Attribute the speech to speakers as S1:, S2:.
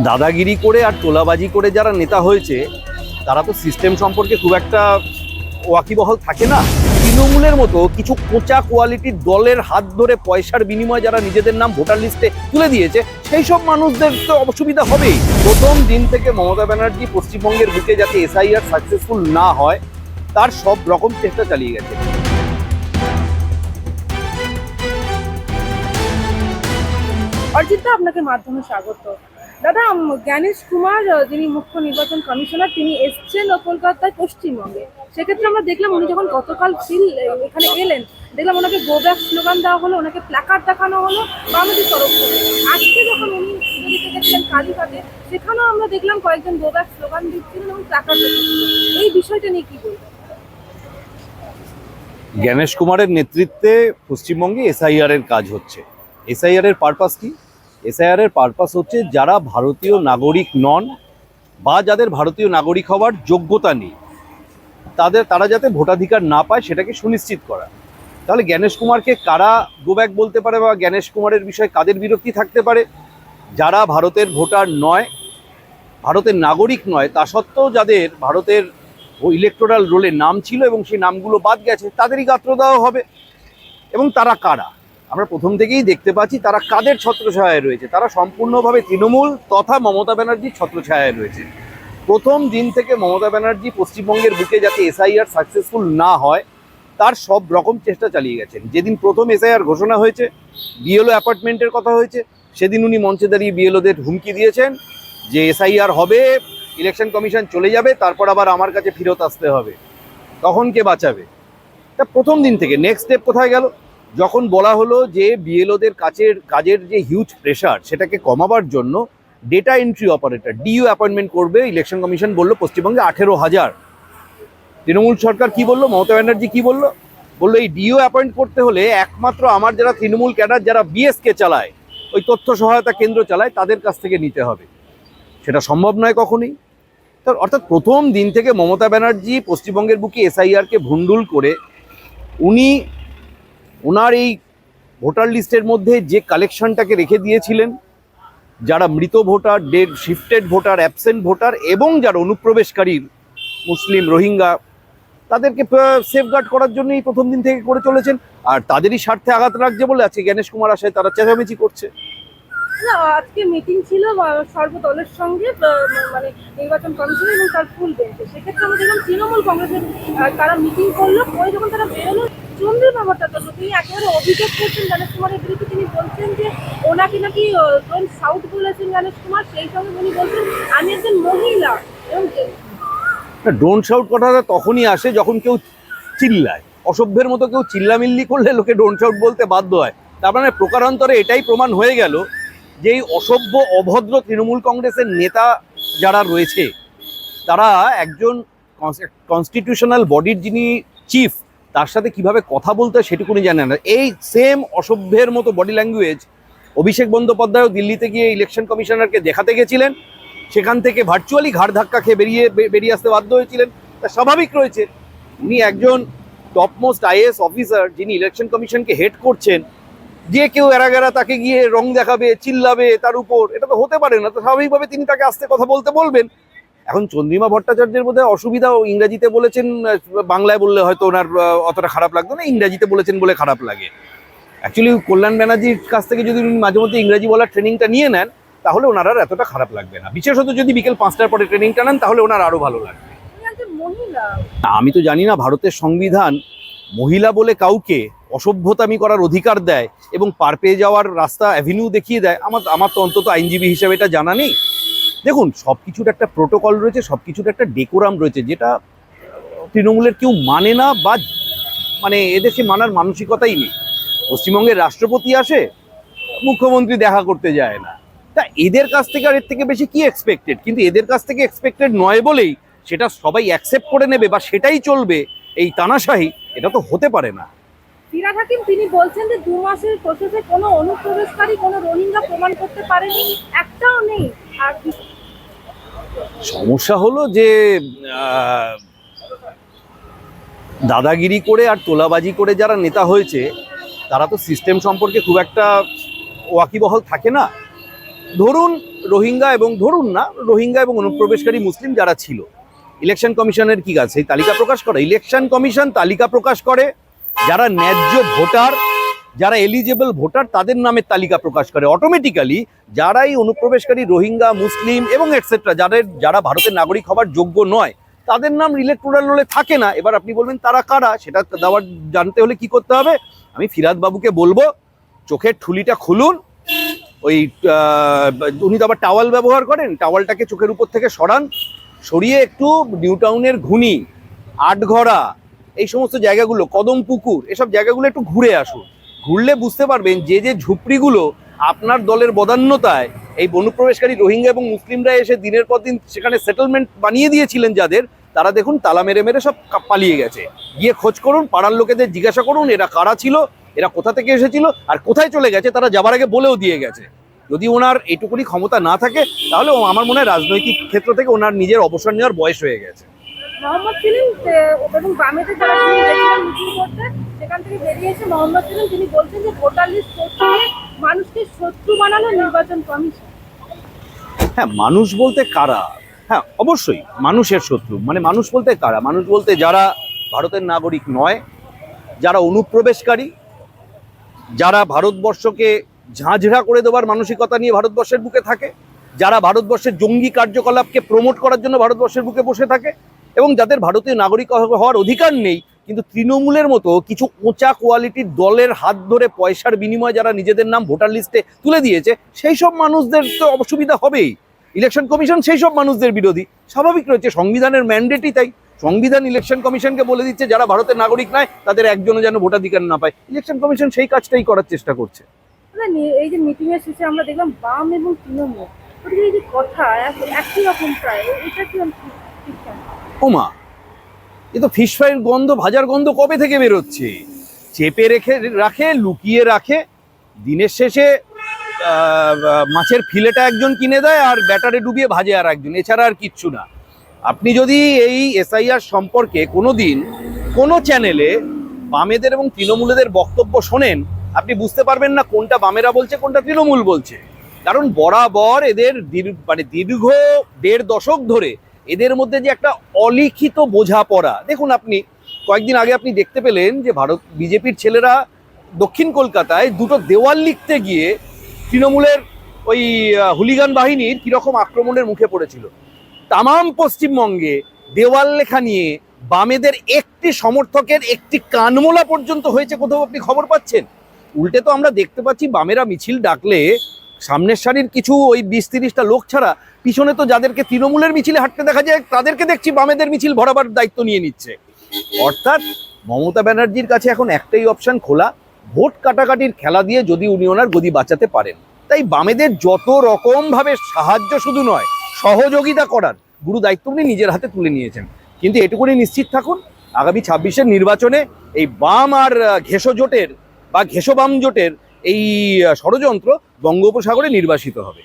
S1: দাদাগিরি করে আর তোলাবাজি করে যারা নেতা হয়েছে তারা তো সিস্টেম সম্পর্কে খুব একটা ওয়াকিবহাল থাকে না। তৃণমূলের মতো কিছু কোঁচা কোয়ালিটির দলের হাত ধরে পয়সার বিনিময়ে যারা নিজেদের নাম ভোটার লিস্টে তুলে দিয়েছে সেই সব মানুষদের তো অসুবিধা হবেই। প্রথম দিন থেকে মমতা ব্যানার্জি পশ্চিমবঙ্গের বুকে যাতে এসআইআর সাকসেসফুল না হয় তার সব রকম চেষ্টা চালিয়ে গেছে।
S2: অর্জিতা, আপনাকে মাধ্যমে স্বাগত। দাদা, জ্ঞানেশ কুমার যিনি মুখ্য নির্বাচন কমিশনার, তিনি এসছেন কলকাতায় পশ্চিমবঙ্গে। সেক্ষেত্রে আমরা দেখলাম উনি যখন গতকাল এখানে এলেন, দেখলাম ওনাকে গো ব্যাক স্লোগান দেওয়া হলো, ওনাকে প্ল্যাকার্ড দেখানো হলো বামেদের তরফ থেকে। আজকে যখন উনি দিল্লিতে গেছিলেন কালীঘাটে, সেখানেও আমরা দেখলাম কয়েকজন গো ব্যাক স্লোগান দিচ্ছিলেন এবং প্ল্যাকার্ড দিচ্ছিলেন। এই বিষয়টা নিয়ে কি বলবেন?
S1: জ্ঞানেশ কুমারের নেতৃত্বে পশ্চিমবঙ্গে এসআইআর এর কাজ হচ্ছে। এসআইআর এর পারপাস কি? এসআইআর এর পারপাস হচ্ছে যারা ভারতীয় নাগরিক নন বা যাদের ভারতীয় নাগরিক হওয়ার যোগ্যতা নেই তারা যাতে ভোটাধিকার না পায় সেটাকে সুনিশ্চিত করা। তাহলে জ্ঞানেশ কুমারকে কারা গোব্যাক বলতে পারে বা জ্ঞানেশ কুমারের বিষয়ে কাদের বিরক্তি থাকতে পারে? যারা ভারতের ভোটার নয়, ভারতের নাগরিক নয়, তা সত্ত্বেও যাদের ভারতের ইলেকটোরাল রোলে নাম ছিল এবং সেই নামগুলো বাদ গেছে তাদেরই গাত্র দেওয়া হবে। এবং তারা কারা আমরা প্রথম থেকেই দেখতে পাচ্ছি, তারা কাদের ছত্রছায়ায় রয়েছে। তারা সম্পূর্ণভাবে তৃণমূল তথা মমতা ব্যানার্জির ছত্রছায়ায় রয়েছে। প্রথম দিন থেকে মমতা ব্যানার্জি পশ্চিমবঙ্গের বুকে যাতে এসআইআর সাকসেসফুল না হয় তার সব রকম চেষ্টা চালিয়ে গেছেন। যেদিন প্রথম এসআইআর ঘোষণা হয়েছে, বিএলও অ্যাপার্টমেন্টের কথা হয়েছে, সেদিন উনি মঞ্চে দাঁড়িয়ে বিএলওদের হুমকি দিয়েছেন যে এসআইআর হবে, ইলেকশন কমিশন চলে যাবে, তারপর আবার আমার কাছে ফেরত আসতে হবে, তখন কে বাঁচাবে? তা প্রথম দিন থেকে নেক্সট স্টেপ কোথায় গেল? যখন বলা হলো যে বিএলওদের কাজের যে হিউজ প্রেশার সেটাকে কমাবার জন্য data entry operator DU appointment করবে, ইলেকশন কমিশন বললো পশ্চিমবঙ্গে 18,000। তৃণমূল সরকার কি বললো, মমতা ব্যানার্জি কি বললো? বললো এই ডিইউ অ্যাপয়েন্ট করতে হলে একমাত্র আমার যারা তৃণমূল ক্যাডার, যারা বিএসকে চালায়, ওই তথ্য সহায়তা কেন্দ্র চালায়, তাদের কাছ থেকে নিতে হবে। সেটা সম্ভব নয় কখনোই। অর্থাৎ প্রথম দিন থেকে মমতা ব্যানার্জি পশ্চিমবঙ্গের বুকে এসআইআরকে ভুন্ডুল করে উনি ওনার এই ভোটার লিস্টের মধ্যে যে কালেকশনটাকে রেখে দিয়েছিলেন, যারা মৃত voter, dead shifted voter, absent voter এবং যারা অনুপ্রবেশকারী মুসলিম রোহিঙ্গা, তাদেরকে সেফগার্ড করার জন্যই প্রথম দিন থেকে করে চলেছেন। আর তাদেরই স্বার্থে আঘাত রাখছে বলে আজকে জ্ঞানেশ কুমার আসায় তারা চেঁচামেচি করছে।
S2: আজকে মিটিং ছিল সর্বদলের সঙ্গে, মানে নির্বাচন কমিশন এবং তার ফুল বেঞ্চে। সেক্ষেত্রে আমরা দেখলাম তৃণমূল কংগ্রেসের তারা মিটিং করলো, পরে যখন তারা বেরোলো, চন্দ্রিমা ভট্টাচার্য তিনি একেবারে অভিযোগ করছেন জ্ঞানেশ কুমারের বিরুদ্ধে। তিনি বলছেন যে ওনাকে নাকি ডোন্ট সাউট বলেছেন জ্ঞানেশ কুমার। সেই সঙ্গে উনি বলছেন আমি একজন মহিলা। এবং
S1: ডোন্ট শাউট কথাটা তখনই আসে যখন কেউ চিল্লায়। অসভ্যের মতো কেউ চিল্লামিল্লি করলে লোকে ডোন্ট শাউট বলতে বাধ্য হয়। তার মানে প্রকারান্তরে এটাই প্রমাণ হয়ে গেল যে এই অসভ্য অভদ্র তৃণমূল কংগ্রেসের নেতা যারা রয়েছে তারা একজন কনস্টিটিউশনাল বডির যিনি চিফ, তার সাথে কিভাবে কথা বলতে হয় সেটুকুনি জানে না। এই সেম অসভ্যের মতো বডি ল্যাঙ্গুয়েজ অভিষেক বন্দ্যোপাধ্যায়ও দিল্লিতে গিয়ে ইলেকশন কমিশনারকে দেখাতে গেছিলেন, সেখান থেকে ভার্চুয়ালি ঘাড় ধাক্কা খেয়ে বেরিয়ে আসতে বাধ্য হয়েছিলেন। তা স্বাভাবিক রয়েছে, উনি একজন টপমোস্ট আইএএস অফিসার যিনি ইলেকশন কমিশনকে হেড করছেন, যে কেউ এরাগেরা তাকে গিয়ে রং দেখাবে, চিল্লাবে তার উপর, এটা তো হতে পারে না। তো স্বাভাবিকভাবে তিনি তাকে আস্তে কথা বলতে বলবেন। এখন চন্দ্রিমা ভট্টাচার্যের বোধহয় অসুবিধা, ও ইংরাজিতে বলেছেন, বাংলায় বললে হয়তো ওনার অতটা খারাপ লাগতো না, ইংরাজিতে বলেছেন বলে খারাপ লাগে। অ্যাকচুয়ালি কল্যাণ ব্যানার্জির কাছ থেকে যদি উনি মাঝে মধ্যে ইংরাজি বলার ট্রেনিংটা নিয়ে নেন তাহলে ওনার আর এতটা খারাপ লাগবে না। বিশেষত যদি বিকেল 5টার পরে ট্রেনিংটা নেন তাহলে ওনার আরও ভালো লাগবে। আমি তো জানি না ভারতের সংবিধান মহিলা বলে কাউকে অসভ্যতামি করার অধিকার দেয় এবং পার পেয়ে যাওয়ার রাস্তা অ্যাভিনিউ দেখিয়ে দেয়। আমার তো অন্তত আইনজীবী হিসেবে এটা জানা নেই। দেখুন, সব কিছুর একটা প্রোটোকল রয়েছে, সব কিছুর একটা ডেকোরাম রয়েছে, যেটা তৃণমূলের কেউ মানে না বা মানে এদেশে মানার মানসিকতাই নেই। পশ্চিমবঙ্গের রাষ্ট্রপতি আসে, মুখ্যমন্ত্রী দেখা করতে যায় না। তা এদের কাছ থেকে আর এর থেকে বেশি কি এক্সপেক্টেড? কিন্তু এদের কাছ থেকে এক্সপেক্টেড নয় বলেই সেটা সবাই অ্যাকসেপ্ট করে নেবে বা সেটাই চলবে, এই তানাশাহি, এটা তো হতে পারে না।
S2: ফিরহাদ হাকিম তিনি বলছেন যে 2 মাসের প্রসেসে কোনো অনুপ্রবেশকারী, কোনো রোহিঙ্গা প্রমাণ করতে পারেনি, একটাও নেই। আর
S1: সমস্যা হলো যে দাদাগিরি করে আর তোলাবাজি করে যারা নেতা হয়েছে তারা তো সিস্টেম সম্পর্কে খুব একটা ওয়াকিবহাল থাকে না। ধরুন রোহিঙ্গা এবং ধরুন না রোহিঙ্গা এবং অনুপ্রবেশকারী মুসলিম যারা ছিল, ইলেকশন কমিশনের কি কাজ? সেই তালিকা প্রকাশ করে। ইলেকশন কমিশন তালিকা প্রকাশ করে, যারা ন্যায্য ভোটার, যারা এলিজেবল ভোটার তাদের নামের তালিকা প্রকাশ করে। অটোমেটিক্যালি যারা এই অনুপ্রবেশকারী রোহিঙ্গা, মুসলিম এবং এটসেট্রা যারা ভারতের নাগরিক হবার যোগ্য নয় তাদের নাম ইলেকটোরাল রোলে থাকে না। এবার আপনি বলবেন তারা কারা, সেটা জানতে হলে কি করতে হবে? আমি ফিরাদ বাবুকে বলবো চোখের ঠুলিটা খুলুন, ওই উনি তো আবার টাওয়াল ব্যবহার করেন, টাওয়ালটাকে চোখের উপর থেকে সরান, সরিয়ে একটু নিউ টাউনের ঘুনি, আটঘরা, এই সমস্ত জায়গাগুলো, কদম পুকুর, এসব জায়গাগুলো একটু ঘুরে আসুন। ঘুরলে বুঝতে পারবেন যে যে ঝুপড়িগুলো আপনার দলের বদান্যতায় এই অনুপ্রবেশকারী রোহিঙ্গা এবং মুসলিমরা এসে দিনের পর দিন সেখানে সেটেলমেন্ট বানিয়ে দিয়েছিলেন যাদের, তারা দেখুন তালা মেরে মেরে সব পালিয়ে গেছে। গিয়ে খোঁজ করুন, পাড়ার লোকেদের জিজ্ঞাসা করুন এরা কারা ছিল, এরা কোথা থেকে এসেছিল আর কোথায় চলে গেছে, তারা যাবার আগে বলেও দিয়ে গেছে। যদি ওনার এইটুকুনি ক্ষমতা না থাকে তাহলে আমার মনে হয় রাজনৈতিক ক্ষেত্র থেকে ওনার নিজের অবসর নেওয়ার বয়স হয়ে গেছে।
S2: মোহাম্মদ সেলিম এবং বামেদের যারা তিনি গেছিলেন মিটিং করতে, সেখান থেকে বেরিয়ে এসে মোহাম্মদ সেলিম তিনি বলছেন যে ভোটার লিস্ট প্রস্তুতে মানুষকে শত্রু বানালো নির্বাচন কমিশন।
S1: হ্যাঁ, মানুষ বলতে কারা? হ্যাঁ অবশ্যই মানুষের শত্রু। মানে মানুষ বলতে কারা? মানুষ বলতে যারা ভারতের নাগরিক নয়, যারা অনুপ্রবেশকারী, যারা ভারতবর্ষকে ঝাঁঝরা করে দেওয়ার মানসিকতা নিয়ে ভারতবর্ষের বুকে থাকে, যারা ভারতবর্ষের জঙ্গি কার্যকলাপকে প্রমোট করার জন্য ভারতবর্ষের বুকে বসে থাকে, এবং যাদের ভারতীয় নাগরিক হওয়ার অধিকার নেই, কিন্তু তৃণমূলের মতো কিছু উঁচা কোয়ালিটির দলের হাত ধরে পয়সার বিনিময়ে যারা নিজেদের নাম ভোটার লিস্টে তুলে দিয়েছে, সেই সব মানুষদের তো অসুবিধা হবেই। ইলেকশন কমিশন সেই সব মানুষদের বিরোধী, স্বাভাবিক রয়েছে, সংবিধানের ম্যান্ডেটই তাই। সংবিধান ইলেকশন কমিশনকে বলে দিচ্ছে যারা ভারতের নাগরিক নয় তাদের একজনও যেন ভোটাধিকার না পায়। ইলেকশন কমিশন সেই কাজটাই করার চেষ্টা করছে।
S2: এই যে মিটিং এর শেষে আমরা দেখলাম বাম এবং তৃণমূল এই যে কথা একই রকম প্রায়, এটা কি ঠিক?
S1: ওমা, এ তো ফিশ ফ্রাইয়ের গন্ধ, ভাজার গন্ধ কবে থেকে বেরোচ্ছে। চেপে রাখে, লুকিয়ে রাখে, দিনের শেষে মাছের ফিলেটা একজন কিনে দেয় আর ব্যাটারে ডুবিয়ে ভাজে আর একজন, এছাড়া আর কিচ্ছু না। আপনি যদি এই এসআইআর সম্পর্কে কোনোদিন কোনো চ্যানেলে বামেদের এবং তৃণমূলেদের বক্তব্য শোনেন, আপনি বুঝতে পারবেন না কোনটা বামেরা বলছে কোনটা তৃণমূল বলছে। কারণ বরাবর এদের দীর্ঘ 1.5 দশক ধরে এদের মধ্যে যে একটা অলিখিত বোঝাপড়া, দেখুন আপনি কয়েকদিন আগে আপনি দেখতে পেলেন যে বিজেপির ছেলেরা দক্ষিণ কলকাতায় দুটো দেওয়াল লিখতে গিয়ে তৃণমূলের ওই হুলিগান বাহিনীর কিরকম আক্রমণের মুখে পড়েছিল। তামাম পশ্চিমবঙ্গে দেওয়াল লেখা নিয়ে বামেদের একটি সমর্থকের একটি কানমোলা পর্যন্ত হয়েছে, কোথাও আপনি খবর পাচ্ছেন? উল্টে তো আমরা দেখতে পাচ্ছি বামেরা মিছিল ডাকলে সামনের সারির কিছু ওই 20-30টা লোক ছাড়া পিছনে তো যাদেরকে তৃণমূলের মিছিলে হাঁটতে দেখা যায় তাদেরকে দেখছি বামেদের মিছিল ভরাবার দায়িত্ব নিয়ে নিচ্ছে। অর্থাৎ মমতা ব্যানার্জির কাছে এখন একটাই অপশন খোলা, ভোট কাটাকাটির খেলা দিয়ে যদি উনি ওনার গদি বাঁচাতে পারেন। তাই বামেদের যত রকম ভাবে সাহায্য শুধু নয় সহযোগিতা করার গুরু দায়িত্ব উনি নিজের হাতে তুলে নিয়েছেন। কিন্তু এটুকুনি নিশ্চিত থাকুন, আগামী 26-এর নির্বাচনে এই বাম আর ঘেঁষো জোটের বা ঘেঁষো বাম জোটের এই ষড়যন্ত্র বঙ্গোপসাগরে নির্বাসিত হবে।